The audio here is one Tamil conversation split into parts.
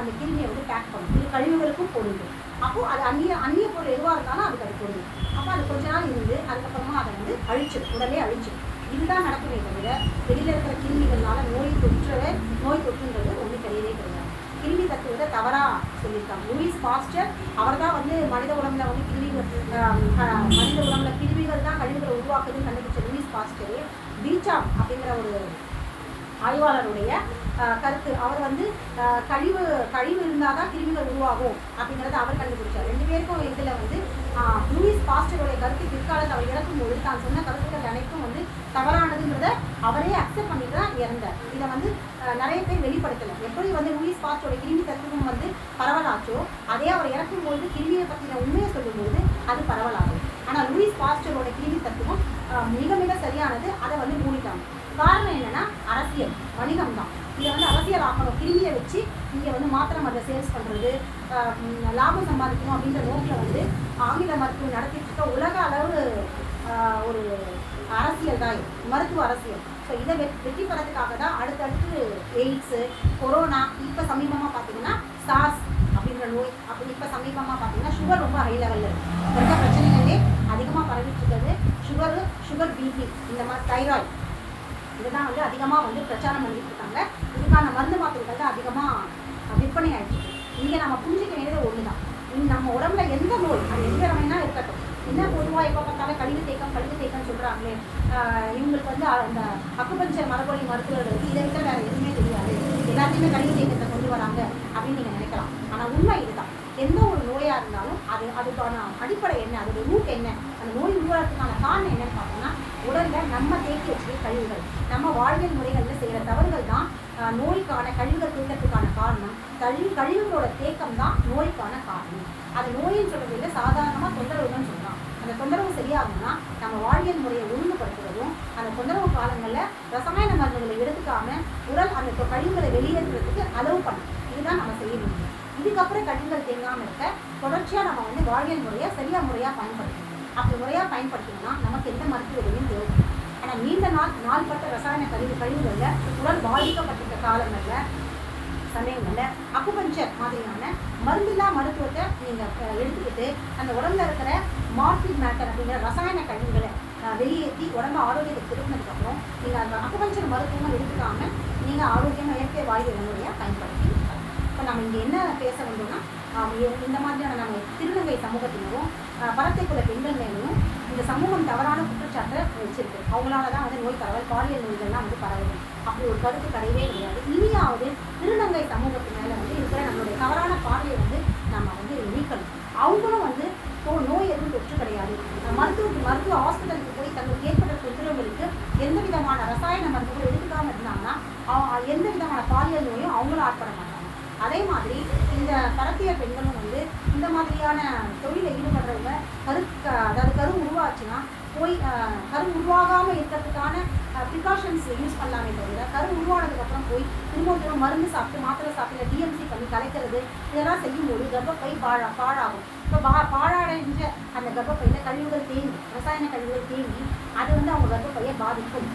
அந்த கிருமியை வந்து பேக் பண்ணும். இது கழிவுகளுக்கும் பொருந்தும். அப்போது அது அந்நிய பொருள் எதுவாக இருந்தாலும் அதுக்கு அது பொருந்தும். அப்போ அது கொஞ்ச நாள் இருந்து அதுக்கப்புறமா அதை வந்து அழிச்சிடும், உடனே அழிச்சிடும். இதுதான் நடக்குமே தவிர வெளியில் இருக்கிற கிருமிகள்னால நோய் தொற்றுன்றது ஒன்றும் கிடையவே கிடையாது. கிருமி தத்துவத்தை தவறாக சொல்லியிருக்காங்க. லூயிஸ் பாஸ்டர் அவர் தான் வந்து மனித உடம்புல வந்து கிருமிகள் தான் கழிவுகளை உருவாக்குதுன்னு கண்டுபிடிச்ச லூயிஸ் பாஸ்டரே பீச்சாம் அப்படிங்கிற ஒரு ஆய்வாளருடைய கருத்து. அவர் வந்து கழிவு இருந்தால் தான் கிருமிகள் உருவாகும் அப்படிங்கிறத அவர் கண்டுபிடிச்சார். 2 பேருக்கும் இதில் வந்து லூயிஸ் பாஸ்டருடைய கருத்து பிற்காலத்தில் அவர் இறக்கும்போது தான் சொன்ன கருத்துக்கள் அனைத்தும் வந்து தவறானதுங்கிறத அவரே அக்செப்ட் பண்ணிட்டு தான் இறந்தார். இதை வந்து நிறைய பேர் வெளிப்படுத்தலை. எப்படி வந்து லூயிஸ் பாஸ்டருடைய கிருமி தத்துவம் வந்து பரவலாச்சோ அதே அவர் இறக்கும்போது கிருமியை பற்றின உண்மையை சொல்லும்போது அது பரவலாகும். ஆனால் லூயிஸ் பாஸ்டரோட கிருமி தத்துவம் மிக மிக சரியானது. அதை வந்து மூடிட்டாங்க. காரணம் என்னன்னா அரசியல், வணிகம் தான். இதை வந்து அரசியல் ஆக்கணும், கிருமியை வச்சு இங்கே வந்து மாத்திரை மருந்தை சேல்ஸ் பண்ணுறது, லாபம் சம்பாதிக்கணும் அப்படின்ற நோக்கில் வந்து ஆங்கில மருத்துவம் நடத்திட்டு இருக்க உலக அளவு ஒரு அரசியல் தான் மருத்துவ அரசியல். ஸோ இதை வெற்றி பெறதுக்காக தான் அடுத்தடுத்து எய்ட்ஸு, கொரோனா, இப்போ சமீபமாக பார்த்தீங்கன்னா சார்ஸ் அப்படின்ற நோய், அப்படி இப்போ சமீபமாக பார்த்தீங்கன்னா சுகர் ரொம்ப ஹை லெவலில் இருக்க பிரச்சனைகளே அதிகமாக பரவிட்டு இருக்கிறது. சுகர் பிபி, இந்த மாதிரி தைராய்டு, இதுதான் வந்து அதிகமாக வந்து பிரச்சாரம் பண்ணிட்டு இருக்காங்க. இதுக்கான மருந்து மாத்திரைகள் தான் அதிகமாக விற்பனை ஆகிடுச்சு. இங்கே நம்ம புரிஞ்சிக்க வேண்டியது ஒன்று தான். நம்ம உடம்புல எந்த நோய் அது எந்த வேணா இருக்கட்டும், என்ன பொதுவாக எப்போ பார்த்தாலும் கழிவு தேக்கம்னு சொல்கிறாங்களே, இவங்களுக்கு வந்து அந்த அக்குபஞ்சர் மரபொழி மருத்துவர்களுக்கு இதை விட வேறு எதுவுமே தெரியாது, எல்லாத்தையுமே கழிவு தேக்கத்தை கொண்டு வராங்க அப்படின்னு நீங்கள் நினைக்கலாம். ஆனால் உண்மை இதுதான். எந்த ஒரு நோயாக இருந்தாலும் அதுக்கான அடிப்படை என்ன, அதோட ரூட் என்ன, அந்த நோய் உருவாகிறதுக்கான காரணம் என்னன்னு பார்த்தோம்னா உடலில் நம்ம தேக்கி வச்சுக்க கழிவுகள், நம்ம வாழ்வியல் முறைகளில் செய்கிற தவறுகள் தான் நோய்க்கான கழிவுகள் தேக்கத்துக்கான காரணம். கழிவுகளோட தேக்கம் தான் நோய்க்கான காரணம். அது நோயின்னு சொல்கிறதில்ல, சாதாரணமாக தொந்தரவுன்னு சொல்லலாம். அந்த தொந்தரவு சரியாகணும்னா நம்ம வாழ்வியல் முறையை ஒழுங்குபடுத்துவதும், அந்த தொந்தரவு காலங்களில் ரசாயன மருந்துகளை எடுத்துக்காம உடல் அந்த கழிவுகளை வெளியேற்றுறதுக்கு அளவு பண்ணும். இதுதான் நம்ம செய்ய முடியும். இதுக்கப்புறம் கழிவுகள் தேங்காமல் இருக்க தொடர்ச்சியாக நம்ம வந்து வாழ்வியல் முறையை சரியாக முறையாக பயன்படுத்தணும். அப்படி முறையாக பயன்படுத்தணும்னா நமக்கு எந்த மருத்துவ உதவியும் தேவை. ஆனால் நீண்ட நாள்பட்ட ரசாயன கழிவுகளில் உடல் பாதிக்கப்பட்டிருக்க காலங்களில் சமயங்களில் அக்குபஞ்சர் மாதிரியான மருந்தில்லா மருத்துவத்தை நீங்கள் எடுத்துக்கிட்டு அந்த உடம்புல இருக்கிற மார்பின் மேட்டர் அப்படிங்கிற ரசாயன கழிவுகளை வெளியேற்றி உடம்பு ஆரோக்கியத்தை திரும்பினதுக்கப்புறம் நீங்கள் அந்த அக்குபஞ்சர் மருத்துவம் எடுத்துக்காமல் நீங்கள் ஆரோக்கியமாக இயற்கை வாயு முறையாக பயன்படுத்தி. இப்போ நம்ம இங்கே என்ன பேச வந்தோம்னா இந்த மாதிரியான நம்ம திருநங்கை சமூகத்தினரும் பரத்தை குல பெண்கள் மேலும் இந்த சமூகம் தவறான குற்றச்சாட்டை வச்சிருக்கு. அவங்களால தான் வந்து நோய் பரவல், பாலியல் நோய்கள்லாம் வந்து பரவுது. அப்படி ஒரு கருத்து கிடையவே கிடையாது. இனியாவது திருநங்கை சமூகத்து மேலே வந்து இருக்கிற நம்மளுடைய தவறான பார்வையை வந்து நம்ம வந்து நீக்கணும். அவங்களும் வந்து நோய் எதுவும் தொற்று கிடையாது. மருத்துவ ஹாஸ்பிட்டலுக்கு போய் தங்களுக்கு ஏற்பட்ட தொற்றுகளுக்கு எந்த விதமான ரசாயன மருந்துகள் எடுத்துக்காமல் இருந்தாங்கன்னா எந்த விதமான பாலியல் நோயும் அவங்களும் ஆட்பட மாட்டாங்க. அதே மாதிரி இந்த பரத்திய பெண்களும் வந்து இந்த மாதிரியான தொழிலில் ஈடுபடுறவங்க கரு உருவாச்சுன்னா போய் கரு உருவாகாமல் இருக்கிறதுக்கான ப்ரிகாஷன்ஸ் யூஸ் பண்ணலாமே தவிர கரு உருவானதுக்கப்புறம் போய் திரும்ப மருந்து சாப்பிட்டு மாத்திரை சாப்பிட்டு டிஎம்சி பண்ணி கலைக்கிறது இதெல்லாம் செய்யும்போது கர்ப்பப்பை பாழாகும். இப்போ பாழடைஞ்ச அந்த கர்ப்பப்பையில் கழிவுகள் தேங்கி, ரசாயன கழிவுகள் தேங்கி அது வந்து அவங்க கர்ப்பப்பையை பாதிக்கும்.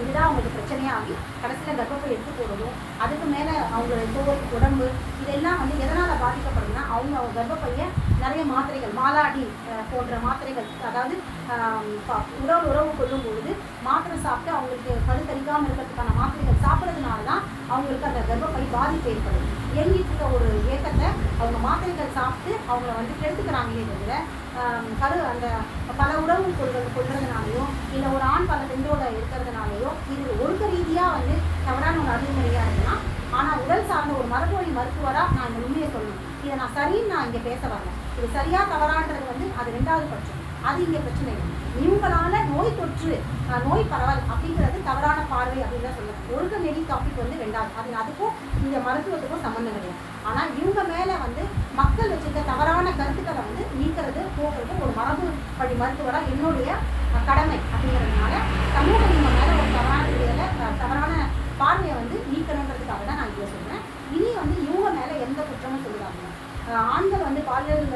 இதுதான் அவங்களுக்கு பிரச்சனையாகி கடைசியில் கர்ப்பப்பை எடுத்து போடுறதும், அதுக்கு மேலே அவங்களுடைய தோல், உடம்பு இதெல்லாம் வந்து எதனால் பாதிக்கப்படுதுன்னா அவங்க கர்ப்பப்பையை நிறைய மாத்திரைகள், மாலாடி போன்ற மாத்திரைகள், அதாவது உறவு கொள்ளும் பொழுது மாத்திரை சாப்பிட்டு அவங்களுக்கு கருத்தரிக்காமல் இருக்கிறதுக்கான மாத்திரைகள் சாப்பிட்றதுனால தான் அவங்களுக்கு அந்த கர்ப்பப்பை பாதிப்பு ஏற்படுது. இயங்கிட்டு இருக்க ஒரு இயக்கத்தை அவங்க மாத்திரைகள் சாப்பிட்டு அவங்கள வந்து கெடுத்துக்கிறாங்களே தவிர அந்த பல உறவு கொள்றதுனாலையோ இல்லை ஒரு ஆண் பல பெண்ணோட இருக்கிறதுனாலையோ இது ஒழுக்க ரீதியாக வந்து தவறான ஒரு அணுகுமுறையாக இருக்குன்னா, ஆனால் உடல் சார்ந்த ஒரு மரபுவழி மருத்துவராக நான் இந்த உண்மையை சொல்லணும். இதை நான் சரின்னு நான் இங்கே பேச வரல. இது சரியாக தவறான்றது வந்து அது 2வது பட்சம். அது இங்கே பிரச்சனை இல்லை. இவங்களால நோய் தொற்று, நோய் பரவல் அப்படிங்கிறது தவறான பார்வை அப்படின்னு தான் சொல்லணும். ஒழுக்க நெறி டாபிக் வந்து 2வது. அதுக்கும் இந்த மருத்துவத்துக்கும் சம்மந்தம் கிடையாது. ஆனால் இவங்க மேலே வந்து மக்கள் வச்சுருக்க தவறான கருத்துக்களை வந்து நீக்கிறது, போக்குறது ஒரு மரபு வழி மருத்துவராக என்னுடைய கடமை அப்படிங்கிறதுனால சமூகம் இவங்க மேலே ஒரு தவறான பார்வையை வந்து நீக்கணுன்றதுக்காக தான் நான் இதை சொல்கிறேன். இனி வந்து இவங்க மேலே எந்த குற்றமும் சொல்லுவாங்க. ஆண்கள் வந்து பாலியல்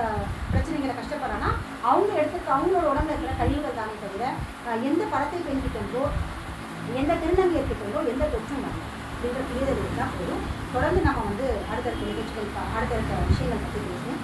பிரச்சனைகளை கஷ்டப்படுறாங்கன்னா அவங்களோட உடம்புல இருக்கிற கழிவுகள் தானே தவிர எந்த படத்தை பெண்கிட்டோ எந்த திருநங்கையர்கிட்டோ எந்த தொற்றும் இல்லை அப்படின்ற புரிதல் இருந்தால் போதும். தொடர்ந்து நம்ம வந்து அடுத்தடுத்த நிகழ்ச்சி அடுத்தடுத்த விஷயங்கள் பற்றி பேசுவோம்.